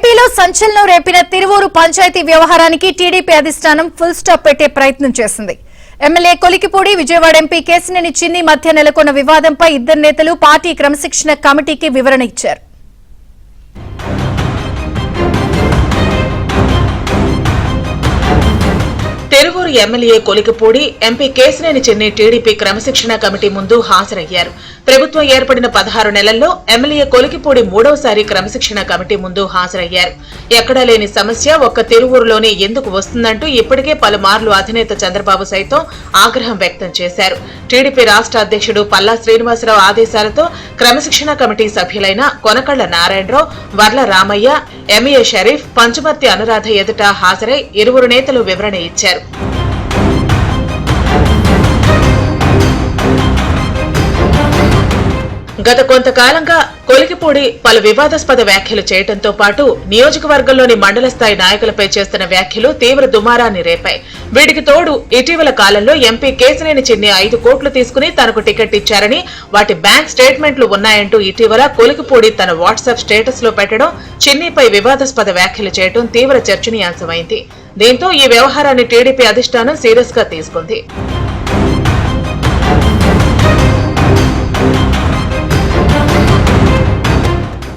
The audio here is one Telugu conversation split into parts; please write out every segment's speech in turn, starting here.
ఏపీలో సంచలనం రేపిన తిరువూరు పంచాయతీ వ్యవహారానికి టీడీపీ అధిష్టానం ఫుల్ స్టాప్ పెట్టే ప్రయత్నం చేసింది. ఎమ్మెల్యే కొలికిపూడి, విజయవాడ ఎంపీ కేశినేని చిన్ని మధ్య నెలకొన్న వివాదంపై ఇద్దరు నేతలు పార్టీ క్రమశిక్షణ కమిటీకి వివరణ ఇచ్చారు. తిరువూరు ఎమ్మెల్యే కొలికిపూడి, ఎంపీ కేశినేని చిన్ని టీడీపీ క్రమశిక్షణ కమిటీ ముందు హాజరయ్యారు. ప్రభుత్వం ఏర్పడిన 16 నెలల్లో ఎమ్మెల్యే కొలికిపూడి మూడవసారి క్రమశిక్షణ కమిటీ ముందు హాజరయ్యారు. ఎక్కడా లేని సమస్య ఒక్క తిరువూరులోనే ఎందుకు వస్తుందంటూ ఇప్పటికే పలుమార్లు అధినేత చంద్రబాబు సైతం ఆగ్రహం వ్యక్తం చేశారు. టీడీపీ రాష్ట్ర అధ్యక్షుడు పల్లా శ్రీనివాసరావు ఆదేశాలతో క్రమశిక్షణ కమిటీ సభ్యులైన కొనకళ్ల నారాయణరావు, వర్ల రామయ్య, ఎంఏ షరీఫ్, పంచమర్తి అనురాధ ఎదుట హాజరై ఇరువురు నేతలు వివరణ ఇచ్చారు. గత కొంతకాలంగా కొలికిపూడి పలు వివాదాస్పద వ్యాఖ్యలు చేయడంతో పాటు నియోజకవర్గంలోని మండల స్థాయి నాయకులపై చేస్తున్న వ్యాఖ్యలు తీవ్ర దుమారాన్ని రేపాయి. వీటికి తోడు ఇటీవల కాలంలో ఎంపీ కేశినేని చిన్ని 5 కోట్లు తీసుకుని తనకు టికెట్ ఇచ్చారని, వాటి బ్యాంక్ స్టేట్మెంట్లు ఉన్నాయంటూ ఇటీవల కొలికిపూడి తన వాట్సాప్ స్టేటస్ లో పెట్టడం, చిన్నిపై వివాదాస్పద వ్యాఖ్యలు చేయడం తీవ్ర చర్చనీయాంశమైంది. దీంతో ఈ వ్యవహారాన్ని టీడీపీ అధిష్టానం సీరియస్ గా తీసుకుంది.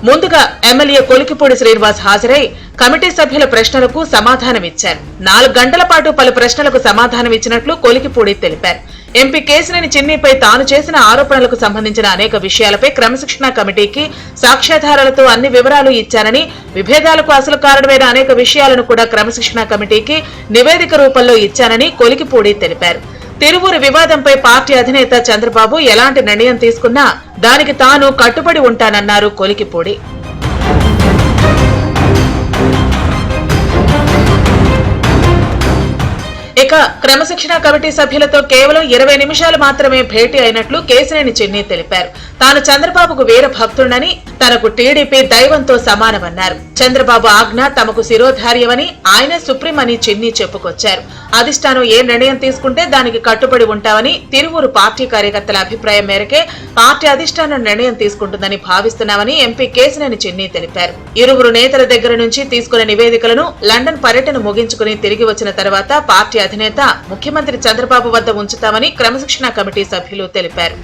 ముందుగా ఎమ్మెల్యే కొలికిపూడి శ్రీనివాస్ హాజరై కమిటీ సభ్యుల ప్రశ్నలకు సమాధానమిచ్చారు. 4 గంటల పాటు పలు ప్రశ్నలకు సమాధానమిచ్చినట్లు కొలికిపూడి తెలిపారు. ఎంపీ కేశినేని చిన్నిపై తాను చేసిన ఆరోపణలకు సంబంధించిన అనేక విషయాలపై క్రమశిక్షణ కమిటీకి సాక్ష్యాధారాలతో అన్ని వివరాలు ఇచ్చానని, విభేదాలకు అసలు కారణమైన అనేక విషయాలను కూడా క్రమశిక్షణ కమిటీకి నివేదిక రూపంలో ఇచ్చానని కొలికిపూడి తెలిపారు. తిరువూరు వివాదంపై పార్టీ అధినేత చంద్రబాబు ఎలాంటి నిర్ణయం తీసుకున్నా దానికి తాను కట్టుబడి ఉంటానన్నారు కొలికిపూడి. ఇక క్రమశిక్షణ కమిటీ సభ్యులతో కేవలం 20 నిమిషాలు మాత్రమే భేటీ అయినట్లు కేశినేని చిన్ని తెలిపారు. తాను చంద్రబాబుకు వీర భక్తుడని, తనకు టీడీపీ దైవంతో సమానమన్నారు. చంద్రబాబు ఆజ్ఞ తమకు శిరోధార్యమని, ఆయనే సుప్రీం అని చిన్ని చెప్పుకొచ్చారు. అధిష్టానం ఏ నిర్ణయం తీసుకుంటే దానికి కట్టుబడి ఉంటామని, తిరువూరు పార్టీ కార్యకర్తల అభిప్రాయం మేరకే పార్టీ అధిష్టానం నిర్ణయం తీసుకుంటుందని భావిస్తున్నామని ఎంపీ కేశినేని చిన్ని తెలిపారు. ఇరువురు నేతల దగ్గర నుంచి తీసుకున్న నివేదికలను లండన్ పర్యటన ముగించుకుని తిరిగి వచ్చిన తర్వాత పార్టీ అధినేత ముఖ్యమంత్రి చంద్రబాబు వద్ద ఉంచుతామని క్రమశిక్షణ కమిటీ సభ్యులు తెలిపారు.